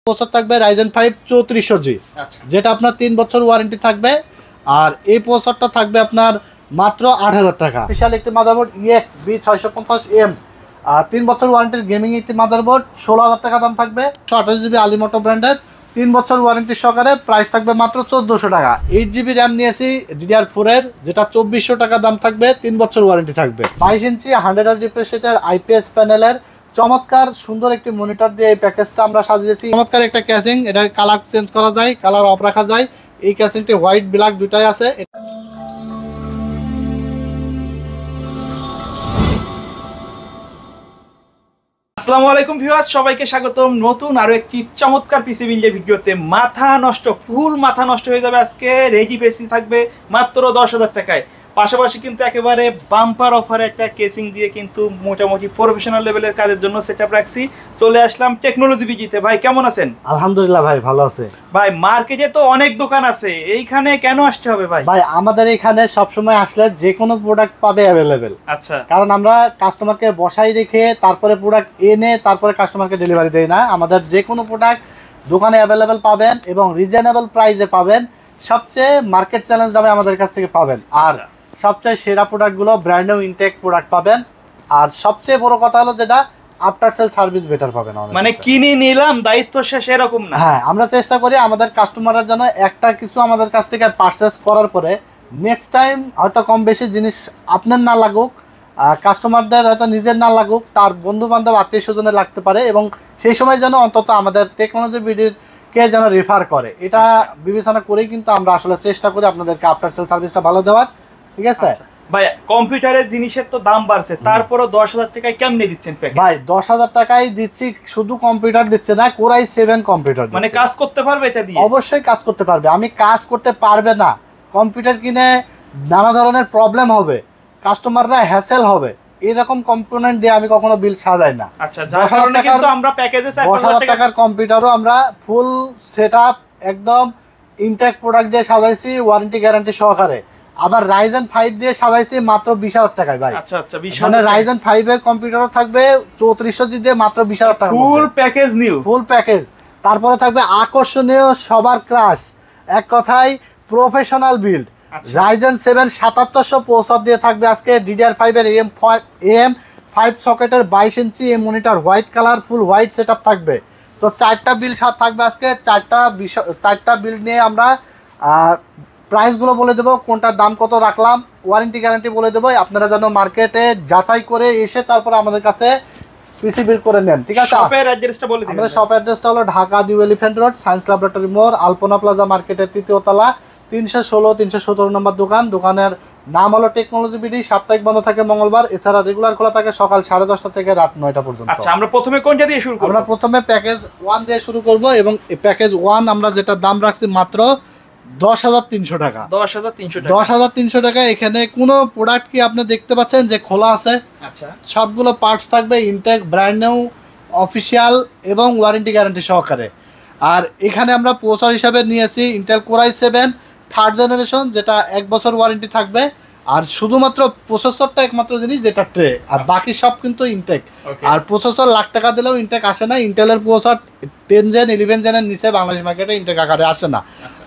Processor থাকবে Ryzen 5 3400G, যেটা আপনার 3 বছর ওয়ারেন্টি থাকবে। আর এই প্রসেসরটা থাকবে আপনার মাত্র 8000 টাকা। স্পেশাল একটি মাদারবোর্ড EXB 650M, 3 বছর ওয়ারেন্টির গেমিং একটি মাদারবোর্ড 16000 টাকা দাম থাকবে। 128GB আলিমোটো ব্র্যান্ডের 3 বছর ওয়ারেন্টি সহকারে প্রাইস থাকবে মাত্র 1400 টাকা। 8GB র্যাম নিয়েছি DDR4 এর, যেটা 2400 টাকা দাম থাকবে, 3 বছর ওয়ারেন্টি থাকবে। 22 ইঞ্চি 100Hz রিফ্রেশ রেটের IPS প্যানেলের চমৎকার সুন্দর একটি মনিটর দিয়ে এই প্যাকেজটা আমরা সাজিয়েছি। চমৎকার একটা ক্যাসিং, এটার কালার চেঞ্জ করা যায়, কালার অফ রাখা যায়। এই ক্যাসিংটি হোয়াইট ব্ল্যাক দুটাই আছে। আসসালামু আলাইকুম ভিউয়ার্স, সবাইকে স্বাগতম নতুন আরো একটি চমৎকার পিসি বিল্ডের ভিডিওতে। ফুল মাথা নষ্ট হয়ে যাবে আজকে। রেজি পিসি থাকবে মাত্র 10,000 টাকায়। পাশাপাশি কিন্তু একেবারে বাম্পার অফারে একটা কেসিং দিয়ে কিন্তু মোটামুটি প্রফেশনাল লেভেলের কাজের জন্য সেটআপ রাখছি। চলে আসলাম টেকনোলজি বিজিতে। ভাই কেমন আছেন? আলহামদুলিল্লাহ ভাই, ভালো আছে। ভাই মার্কেটে তো অনেক দোকান আছে, এইখানে কেন আসতে হবে ভাই? ভাই আমাদের এখানে সবসময় আসলে যে কোনো প্রোডাক্ট পাবে অ্যাভেলেবেল। আচ্ছা, কারণ আমরা কাস্টমারকে বসাই রেখে তারপরে প্রোডাক্ট এনে তারপরে কাস্টমারকে ডেলিভারি দেই না। আমাদের যে কোনো প্রোডাক্ট দোকানে অ্যাভেলেবেল পাবেন এবং রিজনেবল প্রাইসে পাবেন। সবচেয়ে মার্কেট চ্যালেঞ্জ দামে আমাদের কাছ থেকে পাবেন। আর সবচেয়ে সেরা প্রোডাক্টগুলো ব্র্যান্ড নিউ ইনটেক প্রোডাক্ট পাবেন। আর সবচেয়ে বড় কথা হলো যেটা আফটার সেল সার্ভিস বেটার পাবেন। মানে কিনে নিলাম দায়িত্ব শেষ এরকম না। হ্যাঁ, আমরা চেষ্টা করি আমাদের কাস্টমারের জন্য একটা কিছু আমাদের কাছ থেকে পারচেস করার পরে নেক্সট টাইম হয়তো কম বেশি জিনিস আপনার না লাগুক, কাস্টমারদের হয়তো নিজের না লাগুক, তার বন্ধু বান্ধব আত্মীয় স্বজনের লাগতে পারে এবং সেই সময় যেন অন্তত আমাদের টেকনোলজি ভিডিওকে যেন রেফার করে। এটা বিবেচনা করেই কিন্তু আমরা আসলে চেষ্টা করি আপনাদেরকে আফটার সেল সার্ভিসটা ভালো দেওয়ার। ঠিক আছে ভাই, কম্পিউটারের জিনিসের তো দাম বাড়ছে, তারপরও 10,000 টাকায় কেমনে দিচ্ছেন প্যাকেজ? ভাই 10,000 টাকায় দিচ্ছি। শুধু কম্পিউটার দিচ্ছে না, Core i7 কম্পিউটার। মানে কাজ করতে পারবে এটা দিয়ে? অবশ্যই কাজ করতে পারবে। আমি কাজ করতে পারবে না, কম্পিউটার কিনে নানা ধরনের প্রবলেম হবে, কাস্টমাররা হ্যাসেল হবে, এরকম কম্পোনেন্ট দিয়ে আমি কখনো বিল সাজাই না। আচ্ছা, যার কারণে কিন্তু আমরা প্যাকেজে 10,000 টাকার কম্পিউটারও আমরা ফুল সেটআপ একদম ইনটেক প্রোডাক্ট দিয়ে সাজাইছি, ওয়ারেন্টি গ্যারান্টি সহকারে। আবার Ryzen 5 দিয়ে সাজাইছি মাত্র 20,000 টাকায় ভাই। আচ্ছা আচ্ছা, মানে Ryzen 5 এর কম্পিউটারও থাকবে 3400G দিয়ে মাত্র 20,000 টাকা। Full package new, full package. তারপরে থাকবে আকর্ষণীয় সবার ক্রাশ, এক কথায় প্রফেশনাল বিল্ড Ryzen 7 7700 প্রসেসর দিয়ে থাকবে আজকে। DDR5 এর AM5 সকেটের 22 inch monitor, white colour, full white setup থাকবে। তো 4টা বিল্ড সাথে থাকবে আজকে। 4টা বিল্ড নিয়ে আমরা প্রাইসগুলো বলে দেবো, কোনটার দাম কত রাখলাম, ওয়ারেন্টি গ্যারান্টি বলে দেবো। আপনারা যেন মার্কেটে যাচাই করে এসে তারপর আমাদের কাছে পিসি বিল করে নেন। ঠিক আছে, শপের অ্যাড্রেসটা বলে দিন। আমাদের শপ অ্যাড্রেসটা হলো Dhaka new elephant road, science laboratory মোড়, আলপনা প্লাজা মার্কেটের 3য় তলা, 316-317 নম্বর দোকান। দোকানের নাম হলো টেকনোলজি বিডি। সাপ্তাহিক বন্ধ থাকে মঙ্গলবার, এছাড়া রেগুলার খোলা থাকে সকাল 10:30 থেকে রাত 9টা পর্যন্ত। আচ্ছা, আমরা প্রথমে কোনটা দিয়ে শুরু করব? আমরা প্রথমে প্যাকেজ 1 দিয়ে শুরু করব এবং এই প্যাকেজ 1 আমরা যেটা দাম রাখছি মাত্র 10,300 টাকা। 10,300 টাকা। এখানে কোনো প্রোডাক্ট কি আপনি দেখতে পাচ্ছেন যে খোলা আছে? আচ্ছা, সবগুলো পার্টস থাকবে ইনটেক, ব্র্যান্ড নিউ, অফিসিয়াল এবং ওয়ারেন্টি গ্যারান্টি সহকারে। আর এখানে আমরা প্রসেসর হিসাবে নিয়েছি Intel Core i7 3rd generation, যেটা 1 বছর ওয়ারেন্টি থাকবে। আর শুধুমাত্র প্রসেসরটা একমাত্র জিনিস যেটা ট্রে, আর বাকি সব কিন্তু ইনটেক। আর প্রসেসর লাখ টাকা দিলেও ইনটেক আসে না। ইন্টেলের প্রসেসর 10 জেন 11 জেনের নিচে বাংলাদেশ মার্কেটে ইনটেক আকারে আসে না।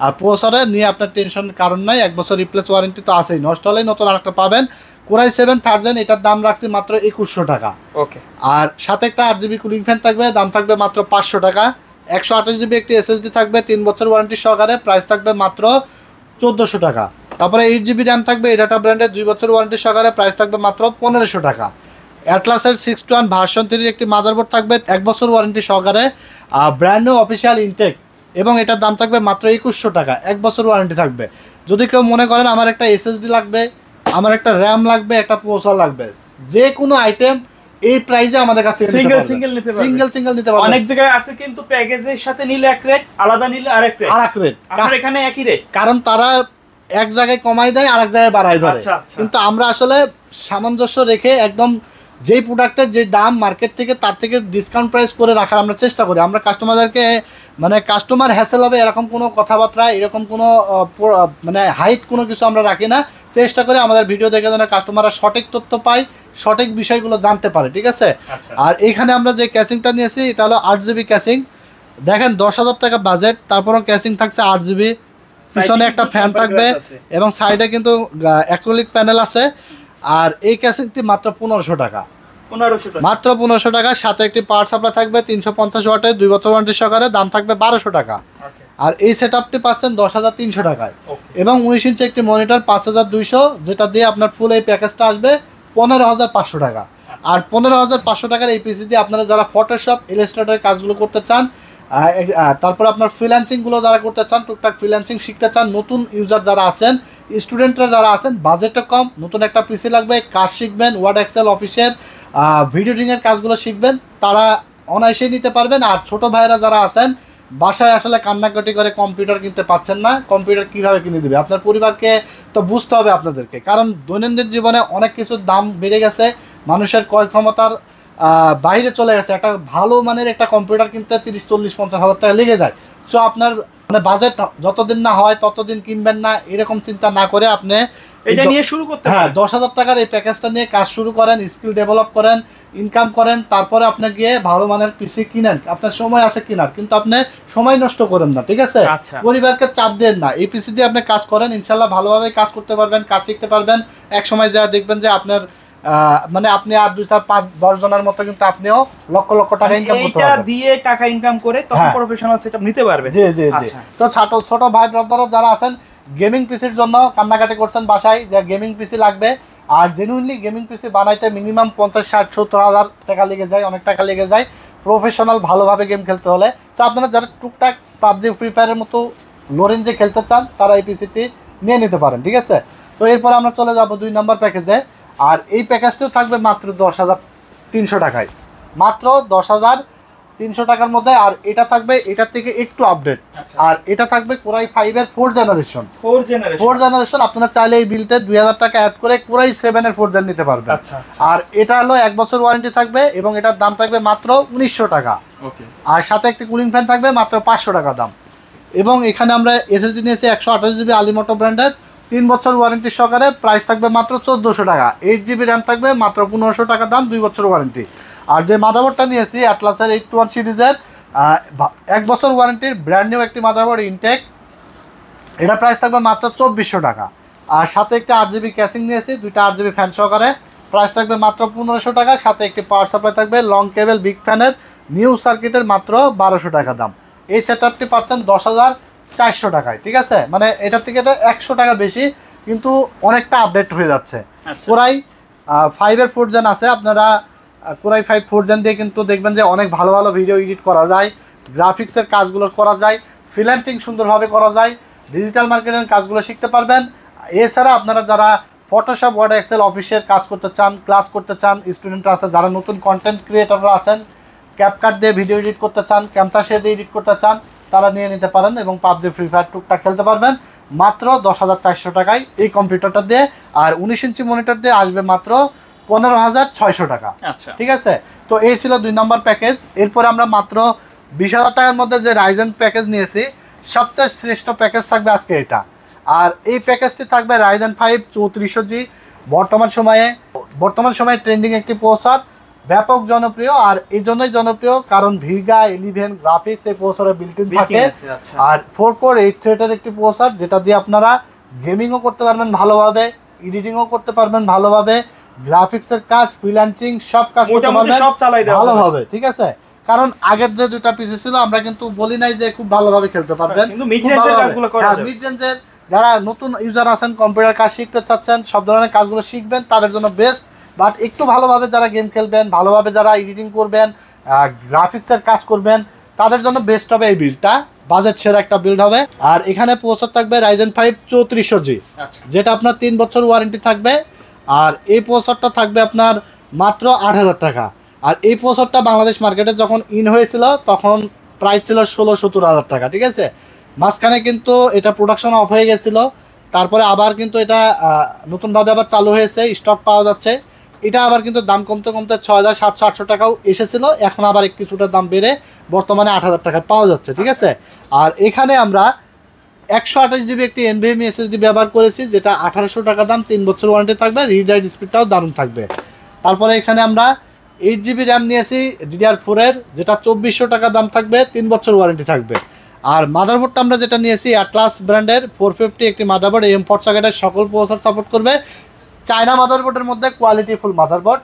আর প্রসেসরে নিয়ে আপনার টেনশন কারণ নাই, 1 বছর রিপ্লেস ওয়ারেন্টি তো আছেই, নষ্ট হলেই নতুন আরেকটা পাবেন। Core i7 3rd জেন, এটার দাম রাখছি মাত্র 2100 টাকা। ওকে। আর সাথে একটা 8GB কুলিং ফ্যান থাকবে, দাম থাকবে মাত্র 500 টাকা। 128GB একটি SSD থাকবে 3 বছর ওয়ারেন্টি সহকারে, প্রাইস থাকবে মাত্র 1400 টাকা। তারপরে 8GB র্যাম থাকবে এডাটা ব্র্যান্ডের 2 বছর ওয়ারেন্টি সহকারে, প্রাইস থাকবে মাত্র 1500 টাকা। অ্যাটলাসের 6-1 ভার্সন 3 একটি মাদারবোর্ড থাকবে 1 বছর ওয়ারেন্টি সহকারে, ব্র্যান্ড নিউ অফিসিয়াল ইনটেক, এবং এটার দাম থাকবে মাত্র 2100 টাকা। 1 বছর ওয়ারেন্টি থাকবে। যদি কেউ মনে করেন আমার একটা SSD লাগবে, আমার একটা র্যাম লাগবে, একটা প্রসেসর লাগবে, যে কোনো আইটেম এই প্রাইসে আমাদের কাছে সিঙ্গেল নিতে পারবেন। অনেক জায়গায় আছে কিন্তু প্যাকেজের সাথে নিলে এক রেট, আলাদা নিলে আরেক রেট। আপনার এখানে একই রেট, কারণ তারা এক জায়গায় কমাই দেয় আর এক জায়গায় বাড়ায় দেয়। কিন্তু আমরা আসলে সামঞ্জস্য রেখে একদম যেই প্রোডাক্টের যে দাম মার্কেট থেকে তার থেকে ডিসকাউন্ট প্রাইস করে রাখার আমরা চেষ্টা করি। আমরা কাস্টমারদেরকে মানে কাস্টমার হ্যাসেল হবে এরকম কোনো কথাবার্তা, এরকম কোনো মানে হাইট কোনো কিছু আমরা রাখি না। চেষ্টা করি আমাদের ভিডিও দেখে যেন কাস্টমাররা সঠিক তথ্য পায়, সঠিক বিষয়গুলো জানতে পারে। ঠিক আছে। আর এইখানে আমরা যে ক্যাসিংটা নিয়েছি এটা হলো 8GB ক্যাসিং। দেখেন 10,000 টাকা বাজেট, তারপরও ক্যাসিং থাকছে 8 GB, পিছনে একটা ফ্যান থাকবে এবং সাইডে কিন্তু অ্যাক্রিলিক প্যানেল আছে। আর এই ক্যাসিংটি মাত্র 1500 টাকা, মাত্র 1500 টাকা। সাথে একটি পাওয়ার সাপ্লাই থাকবে 350 ওয়াটের, 2 বছর ওয়ারেন্টি সহকারে, দাম থাকবে 1200 টাকা। আর এই সেটআপটি পাচ্ছেন 10,300 টাকায় এবং 19 ইঞ্চি একটি মনিটর 5200, যেটা দিয়ে আপনার ফুল এই প্যাকেজটা আসবে 15,500 টাকা। আর 15,500 টাকার এই পিসি দিয়ে আপনারা যারা ফটোশপ, ইলাস্ট্রেটরের কাজগুলো করতে চান, তারপর আপনার ফ্রিল্যান্সিংগুলো যারা করতে চান, টুকটাক ফ্রিল্যান্সিং শিখতে চান, নতুন ইউজার যারা আছেন, স্টুডেন্টরা যারা আছেন, বাজেটটা কম, নতুন একটা পিসি লাগবে, কাজ শিখবেন, ওয়ার্ড এক্সেল অফিসের ভিডিও এডিটিংয়ের কাজগুলো শিখবেন, তারা অনায়াসেই নিতে পারবেন। আর ছোট ভাইরা যারা আছেন বাসায় আসলে কান্নাকাটি করে কম্পিউটার কিনতে পাচ্ছেন না, কম্পিউটার কীভাবে কিনে দেবে আপনার পরিবারকে, তো বুঝতে হবে আপনাদেরকে, কারণ দৈনন্দিন জীবনে অনেক কিছুর দাম বেড়ে গেছে, মানুষের ক্রয় ক্ষমতার বাইরে চলে গেছে। একটা ভালো মানের একটা কম্পিউটার কিনতে 30-40-50 হাজার টাকা লেগে যায়। সো আপনার মানে বাজেট যতদিন না হয় ততদিন কিনবেন না, এরকম চিন্তা না করে আপনি এটা নিয়ে শুরু করতে হ্যাঁ 10,000 টাকার এই প্যাকেজটা নিয়ে কাজ শুরু করেন, স্কিল ডেভেলপ করেন, ইনকাম করেন, তারপরে আপনি গিয়ে ভালো মানের পিসি কিনেন। আপনার সময় আছে কিনার, কিন্তু আপনি সময় নষ্ট করেন না, ঠিক আছে? পরিবারকে চাপ দেন না, এই পিসি দিয়ে আপনি কাজ করেন, ইনশাল্লাহ ভালোভাবে কাজ করতে পারবেন, কাজ শিখতে পারবেন। এক সময় যা দেখবেন যে আপনার মানে আপনি আর 2-4-5-10 জনের মতো কিন্তু আপনিও লক্ষ লক্ষ টাকা ইনকাম করতে পারবেন, এটা দিয়ে টাকা ইনকাম করে তখন প্রফেশনাল সেটআপ নিতে পারবেন। জি জি জি। তো ছোট ভাই ব্রাদাররা যারা আছেন গেমিং পিসির জন্য কান্নাকাটি করছেন বাসায় যে গেমিং পিসি লাগবে, আর জেনুইনলি গেমিং পিসি বানাইতে মিনিমাম 50-60-70 হাজার টাকা লেগে যায়, অনেক টাকা লেগে যায় প্রফেশনাল ভালোভাবে গেম খেলতে হলে। তো আপনারা যারা টুকটাক পাবজি, ফ্রি ফায়ারের মতো লো রেঞ্জে খেলতে চান তারা এই পিসিটি নিয়ে নিতে পারেন, ঠিক আছে? তো এরপর আমরা চলে যাব 2 নম্বর প্যাকেজে। আর এই প্যাকেজটিও থাকবে মাত্র 10,300 টাকায়, মাত্র 10,300 টাকার মধ্যে। আর এটা থাকবে এটার থেকে একটু আপডেট, আর এটা থাকবে কোরাই 5 এর 4 জেনারেশন। আপনারা চাইলে এই বিলতে 2000 টাকা অ্যাড করে কোরাই 7 এর 4 জেন নিতে পারবেন। আর এটা হলো 1 বছর ওয়ারেন্টি থাকবে এবং এটার দাম থাকবে মাত্র 1900 টাকা। আর সাথে একটি কুলিং ফ্যান থাকবে মাত্র 500 টাকা দাম। এবং এখানে আমরা এসএসডি নিয়েছি 128 জিবি আলিমোটো ব্র্যান্ডের, 3 বছর ওয়ারেন্টি সহকারে, প্রাইস থাকবে মাত্র 1400 টাকা। 8 জিবি র্যাম থাকবে মাত্র 1500 টাকা দাম, 2 বছর ওয়ারেন্টি। আর যে মাদারবোর্ডটা নিয়েছি অ্যাটলাসের 821 সিরিজের 1 বছর ওয়ারেন্টির ব্র্যান্ড নিউ একটি মাদারবোর্ড ইনটেক, এটা প্রাইস থাকবে মাত্র 2400 টাকা। আর সাথে একটা 8 জিবি ক্যাসিং নিয়েছি, 2টা 8 জিবি ফ্যান সহকারে, প্রাইস থাকবে মাত্র 1500 টাকা। সাথে একটি পাওয়ার সাপ্লাই থাকবে লং কেবল বিগ ফ্যানের নিউ সার্কিটের, মাত্র 1200 টাকা দাম। এই সেটআপটি পাচ্ছেন 10,400 টাকায়, ঠিক আছে? মানে এটার থেকে এটা 100 টাকা বেশি, কিন্তু অনেকটা আপডেট হয়ে যাচ্ছে। কোরাই 5 এর 4 জেন আছে, আপনারা কোরাই 5 4 জেন দিয়ে কিন্তু দেখবেন যে অনেক ভালো ভালো ভিডিও এডিট করা যায়, গ্রাফিক্সের কাজগুলো করা যায়, ফ্রিল্যান্সিং সুন্দরভাবে করা যায়, ডিজিটাল মার্কেটিংয়ের কাজগুলো শিখতে পারবেন। এছাড়া আপনারা যারা ফটোশপ, ওয়ার্ড, এক্সেল অফিসের কাজ করতে চান, ক্লাস করতে চান, স্টুডেন্টরা আছে যারা নতুন কন্টেন্ট ক্রিয়েটররা আছেন, ক্যাপকাট দিয়ে ভিডিও এডিট করতে চান, ক্যামতাসে দিয়ে এডিট করতে চান, তারা নিয়ে নিতে পারেন এবং পাবজি, ফ্রি ফায়ার টুকটাক খেলতে পারবেন মাত্র 10,400 টাকায় এই কম্পিউটারটা দিয়ে। আর 19 ইঞ্চি মনিটর দিয়ে আসবে মাত্র 15,600 টাকা। ঠিক আছে? তো এই ছিল 2 নম্বর প্যাকেজ। এরপরে আমরা মাত্র 20,000 টাকার মধ্যে যে রাইজেন প্যাকেজ নিয়েছি, সবচেয়ে শ্রেষ্ঠ প্যাকেজ থাকবে আজকে এটা। আর এই প্যাকেজটি থাকবে রাইজেন 5 3400G, বর্তমান সময়ে ট্রেন্ডিং একটি প্রসেসর, ব্যাপক জনপ্রিয়। আর এই জন্যই জনপ্রিয় কারণ ভিগা 11 গ্রাফিক্স এই প্রসেসরে বিল্ট ইন থাকে। আর 4 কোর 8 থ্রেডের একটি প্রসেসর, যেটা দিয়ে আপনারা গেমিংও করতে পারবেন ভালোভাবে, এডিটিংও করতে পারবেন ভালোভাবে, গ্রাফিক্সের কাজ, ফ্রিল্যান্সিং সব কাজ করতে পারবেন ভালোভাবে, ঠিক আছে? কারণ আগের যে দুটো পিসি ছিল আমরা কিন্তু বলি নাই যে খুব ভালোভাবে খেলতে পারবেন, কিন্তু মিড রেঞ্জের কাজগুলো করা যাবে। মিড রেঞ্জের যারা নতুন ইউজার আছেন, কম্পিউটার কাজ শিখতে চাচ্ছেন, সব ধরনের কাজগুলো শিখবেন, তাদের জন্য বেস্ট। বাট একটু ভালোভাবে যারা গেম খেলবেন, ভালোভাবে যারা এডিটিং করবেন, গ্রাফিক্সের কাজ করবেন, তাদের জন্য বেস্ট হবে এই বিল্ডটা, বাজেট সেরা একটা বিল্ড হবে। আর এখানে প্রসেসর থাকবে রাইজেন 5 3400G, যেটা আপনার 3 বছর ওয়ারেন্টি থাকবে। আর এই প্রসেসরটা থাকবে আপনার মাত্র 8,000 টাকা। আর এই প্রসেসরটা বাংলাদেশ মার্কেটে যখন ইন হয়েছিল তখন প্রাইস ছিল 16-17 হাজার টাকা, ঠিক আছে? মাঝখানে কিন্তু এটা প্রোডাকশন অফ হয়ে গেছিলো, তারপরে আবার কিন্তু এটা নতুনভাবে আবার চালু হয়েছে, স্টক পাওয়া যাচ্ছে। এটা আবার কিন্তু দাম কমতে কমতে 6,700-800 টাকাও এসেছিল, এখন আবার কিছুটা দাম বেড়ে বর্তমানে 8,000 টাকায় পাওয়া যাচ্ছে, ঠিক আছে? আর এখানে আমরা 128 জিবি একটি NVMe SSD ব্যবহার করেছি, যেটা 1800 টাকা দাম, 3 বছর ওয়ারেন্টি থাকবে, রিড রাইট স্পিডটাও দারুণ থাকবে। তারপরে এখানে আমরা 8 GB র্যাম নিয়েছি DDR4 এর, যেটা 2400 টাকা দাম থাকবে, 3 বছর ওয়ারেন্টি থাকবে। আর মাদারবোর্ডটা আমরা যেটা নিয়েছি অ্যাটলাস ব্র্যান্ডের 450 একটি মাদারবোর্ড, M4 সকেটের সকল প্রসেসর সাপোর্ট করবে। চায়না মাদারবোর্ডের মধ্যে কোয়ালিটিফুল মাদারবোর্ড।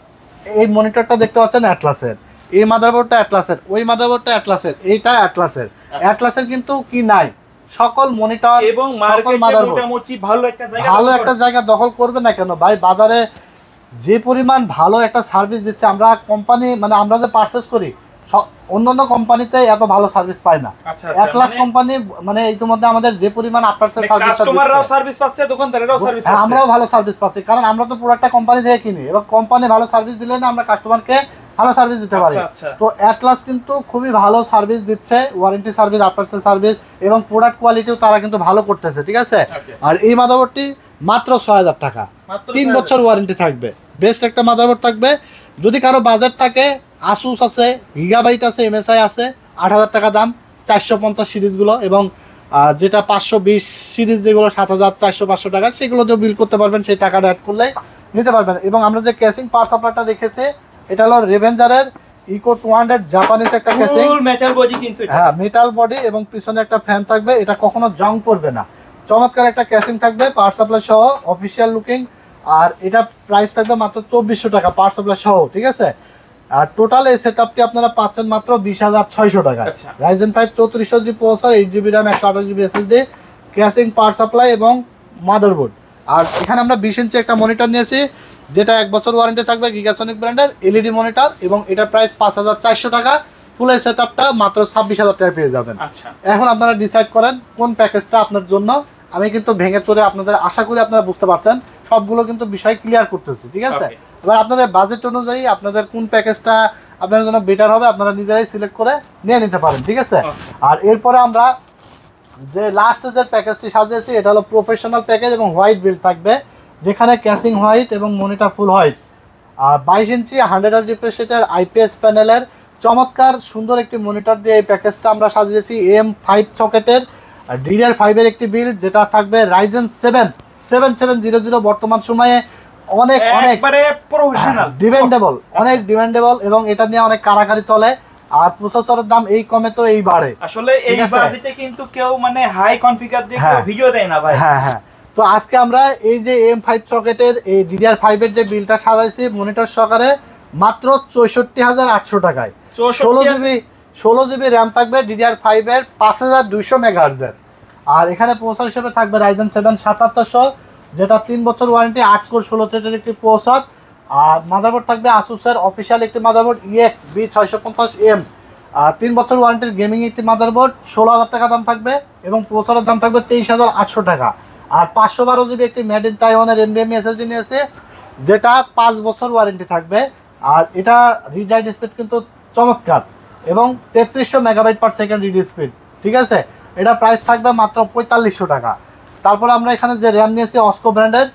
এই মনিটরটা দেখতে পাচ্ছেন অ্যাটলাসের, এই মাদারবোর্ডটা অ্যাটলাসের, ওই মাদারবোর্ডটা অ্যাটলাসের, এইটা অ্যাটলাসের। অ্যাটলাসের কিন্তু কি নাই, সকল মনিটর এবং মার্কেটে মোটামুটি ভালো একটা জায়গা দখল করবে না কেন ভাই? বাজারে যে পরিমাণ ভালো একটা সার্ভিস দিচ্ছে, আমরা কোম্পানি মানে আমরা যে পারচেজ করি অন্যান্য কোম্পানিতে এত ভালো সার্ভিস পায় না। অ্যাটলাস কোম্পানি মানে ইতিমধ্যে আমাদের যে পরিমাণ আফটার সেল সার্ভিস পাচ্ছে, দোকানদারেরাও সার্ভিস পাচ্ছে, আমরাও ভালো সার্ভিস পাচ্ছি, কারণ আমরা তো প্রোডাক্টটা কোম্পানি থেকে কিনি এবং কোম্পানি ভালো সার্ভিস দিলে না আমরা কাস্টমারকে ভালো সার্ভিস দিতে পারি। তো অ্যাটলাস কিন্তু খুবই ভালো সার্ভিস দিচ্ছে, warranty service, after sale service এবং প্রোডাক্ট কোয়ালিটিও তারা কিন্তু ভালো করতেছে, ঠিক আছে। আর এই মাদারবোর্ডটি মাত্র 6000 টাকা, 3 বছর ওয়ারেন্টি থাকবে, বেস্ট একটা মাদারবোর্ড থাকবে। যদি কারো বাজেট থাকে, আসুস আছে, গিগাবাইট আছে, MSI আছে, 8000 টাকা দাম, 450 সিরিজগুলো, এবং যেটা 520 সিরিজ যেগুলো 7400-500 টাকা, সেগুলো যে বিল করতে পারবেন, সেই টাকাটা অ্যাড করলে নিতে পারবেন। এবং আমরা যে কেসিং পাওয়ার সাপ্লাইটা রেখেছি, এটা হলো রেভেঞ্জারের ইকো 200 জাপানিজ একটা কেসিং, মেটাল বডি কিন্তু, হ্যাঁ মেটাল বডি, এবং পিছনে একটা ফ্যান থাকবে, এটা কখনো জং পড়বে না। চমৎকার একটা কেসিং থাকবে পাওয়ার সাপ্লাই সহ, অফিসিয়াল লুকিং। আর এটা প্রাইস থাকবে মাত্র 2400 টাকা পাওয়ার সাপ্লাই সহ, ঠিক আছে। আর টোটাল এই সেটআপটি আপনারা পাচ্ছেন মাত্র 20600 টাকা। Ryzen 5 3400G processor, 8GB RAM, 128GB SSD, casing, power supply এবং মাদারবোর্ড। আর এখানে আমরা 20 ইঞ্চি একটা মনিটর নিয়েছি, যেটা 1 বছর ওয়ারেন্টি থাকবে, গিগাসনিক ব্র্যান্ডের LED মনিটর, এবং এটা প্রাইস 5400 টাকা। ফুল এই সেটআপটা মাত্র 26000 টাকা পেয়ে যাবেন। এখন আপনারা ডিসাইড করেন কোন প্যাকেজটা আপনার জন্য। আমি কিন্তু ভেঙে চড়ে আপনাদের, আশা করি আপনারা বুঝতে পারছেন, সবগুলো কিন্তু বিষয় ক্লিয়ার করতেছি, ঠিক আছে। এবার আপনাদের বাজেট অনুযায়ী আপনাদের কোন প্যাকেজটা আপনাদের জন্য বেটার হবে, আপনারা নিজেরাই সিলেক্ট করে নিয়ে নিতে পারেন, ঠিক আছে। আর এরপরে আমরা যে লাস্ট যে প্যাকেজটি সাজিয়েছি, এটা হলো প্রফেশনাল প্যাকেজ এবং হোয়াইট বিল্ড থাকবে, যেখানে ক্যাসিং হোয়াইট এবং মনিটর ফুল হোয়াইট। আর 22 ইঞ্চি 100 রিফ্রেশ রেটের IPS প্যানেলের চমৎকার সুন্দর একটি মনিটর দিয়ে এই প্যাকেজটা আমরা সাজিয়েছি। AM5 সকেটের DDR5 এর একটি বিল্ড, যেটা থাকবে Ryzen 7 7700, বর্তমান সময়ে অনেক প্রফেশনাল ডিমান্ডেবল, অনেক ডিমান্ডেবল, এবং এটা নিয়ে অনেক কারাকারি চলে। আর প্রসেসরের দাম এই কমে তো এই বাড়ে, আসলে এই বাজেটে কিন্তু কেউ মানে হাই কনফিগার দিয়ে কেউ ভিডিও দেয় না ভাই। হ্যাঁ, তো আজকে আমরা এই যে AM5 সকেটের এই DDR5 এর যে বিলটা সাজাইছি মনিটর সহকারে, মাত্র 64800 টাকায়। 16GB র্যাম থাকবে, DDR5 এর 5200 MHz এর। আর এখানে প্রসেসর হিসেবে থাকবে Ryzen 7 7700, যেটা 3 বছর ওয়ারেন্টি, 8 কোর 16 থ্রেডের একটি প্রসেসর। আর মাদারবোর্ড থাকবে আসুসের অফিসিয়াল একটি মাদারবোর্ড EXB650M, 3 বছর ওয়ারেন্টির গেমিং একটি মাদারবোর্ড, 16000 টাকা দাম থাকবে, এবং প্রসেসরের দাম থাকবে 23800 টাকা। আর 512GB একটি মেড ইন তাইওয়ানের NVMe SSD নিয়েছে, যেটা 5 বছর ওয়ারেন্টি থাকবে। আর এটা রিড রাইট স্পিড কিন্তু চমৎকার, এবং 3300 MB/s রিড স্পিড, ঠিক আছে। এটা প্রাইস থাকবে মাত্র 4500 টাকা। তারপরে আমরা এখানে যে র্যাম নিয়েছি অস্কো ব্র্যান্ডের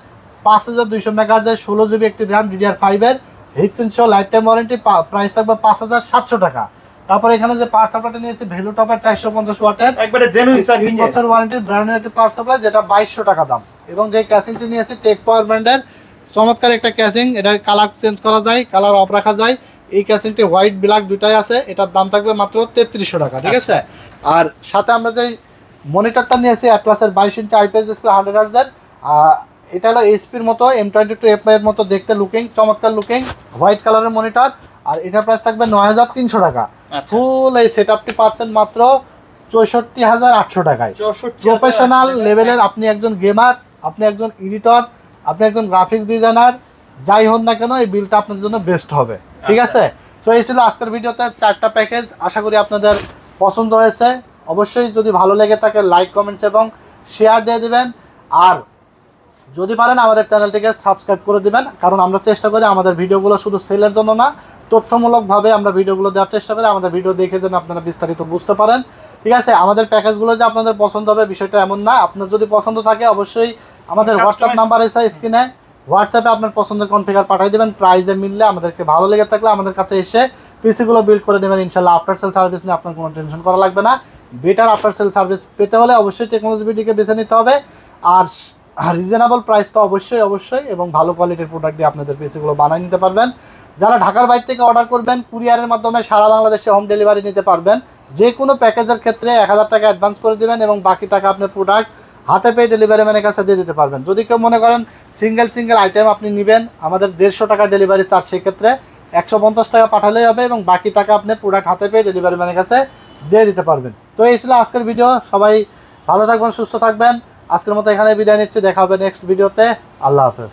5200 MHz, 16GB একটি র্যাম, DDR5 এর, হিটসিন সহ লাইফ টাইম ওয়ারেন্টি, প্রাইস থাকবে 5700 টাকা। তারপরে এখানে যে পাওয়ার সাপ্লাইটা নিয়েছি ভ্যালু টপের 450 ওয়াটের, একবারে জেনুইন স্যার, 3 বছর ওয়ারেন্টির ব্র্যান্ডের একটি পাওয়ার সাপ্লাই, যেটা 2200 টাকা দাম। এবং যে ক্যাসিংটি নিয়েছি টেক পাওয়ার ব্র্যান্ডের, চমৎকার একটা ক্যাসিং, এটার কালার চেঞ্জ করা যায়, কালার অফ রাখা যায়। এই ক্যাসিংটি হোয়াইট ব্ল্যাক দুটাই আছে, এটার দাম থাকবে মাত্র 3300 টাকা, ঠিক আছে। আর সাথে আমরা যে মনিটরটা নিয়েছি অ্যাটলাসের 22 ইঞ্চি IPS ডিসপ্লে 100 Hz এর, এটা হলো এইচপির মতো M22F এর মতো দেখতে, লুকিং চমৎকার লুকিং, হোয়াইট কালারের মনিটর। আর এটার প্রাইস থাকবে 9300 টাকা। ফুল এই সেটআপটি পাচ্ছেন মাত্র 64800 টাকায়। প্রফেশনাল লেভেলের, আপনি একজন গেমার, আপনি একজন এডিটর, আপনি একজন গ্রাফিক্স ডিজাইনার, যাই হন না কেন, এই বিলটা আপনার জন্য বেস্ট হবে, ঠিক আছে। তো এই ছিল আজকের ভিডিওতে 4টা প্যাকেজ, আশা করি আপনাদের পছন্দ হয়েছে। অবশ্যই যদি ভালো লেগে থাকে লাইক, কমেন্টস এবং শেয়ার দিয়ে দিবেন। আর যদি পারেন আমাদের চ্যানেলটিকে সাবস্ক্রাইব করে দিবেন, কারণ আমরা চেষ্টা করি আমাদের ভিডিওগুলো শুধু সেলের জন্য না, তথ্যমূলকভাবে আমরা ভিডিওগুলো দেওয়ার চেষ্টা করি। আমাদের ভিডিও দেখে যেন আপনারা বিস্তারিত বুঝতে পারেন, ঠিক আছে। আমাদের প্যাকেজগুলো যে আপনাদের পছন্দ হবে বিষয়টা এমন না, আপনার যদি পছন্দ থাকে অবশ্যই আমাদের হোয়াটসঅ্যাপ নাম্বার এসে স্ক্রিনে, হোয়াটসঅ্যাপে আপনার পছন্দের কনফিগার পাঠিয়ে দেবেন। প্রাইজে মিললে, আমাদেরকে ভালো লেগে থাকলে আমাদের কাছে এসে পিসিগুলো বিল্ড করে নেবেন ইনশাল্লাহ। আফটার সেল সার্ভিস নিয়ে আপনার কোনো টেনশন করা লাগবে না। বেটার আফটার সেল সার্ভিস পেতে হলে অবশ্যই টেকনোলজি বিডিকে বেছে নিতে হবে। আর রিজনেবল প্রাইস তো অবশ্যই, এবং ভালো কোয়ালিটির প্রোডাক্ট দিয়ে আপনাদের পিসিগুলো বানিয়ে নিতে পারবেন। যারা ঢাকার বাইরে থেকে অর্ডার করবেন কুরিয়ারের মাধ্যমে সারা বাংলাদেশে হোম ডেলিভারি নিতে পারবেন। যে কোনো প্যাকেজের ক্ষেত্রে 1000 টাকা অ্যাডভান্স করে দেবেন এবং বাকি টাকা আপনি প্রোডাক্ট হাতে পেয়ে ডেলিভারি ম্যানের কাছে দিয়ে দিতে পারবেন। যদি কেউ মনে করেন সিঙ্গেল আইটেম আপনি নেবেন, আমাদের 150 টাকা ডেলিভারি চার্জ, সেক্ষেত্রে 150 টাকা পাঠালেই হবে এবং বাকি টাকা আপনি প্রোডাক্ট হাতে পেয়ে ডেলিভারি ম্যানের কাছে দিয়ে দিতে পারবেন। তো এই ছিল আজকের ভিডিও। সবাই ভালো থাকবেন, সুস্থ থাকবেন। আজকের মতো এখানে বিদায় নিচ্ছি, দেখা হবে নেক্সট ভিডিওতে। আল্লাহ হাফেজ।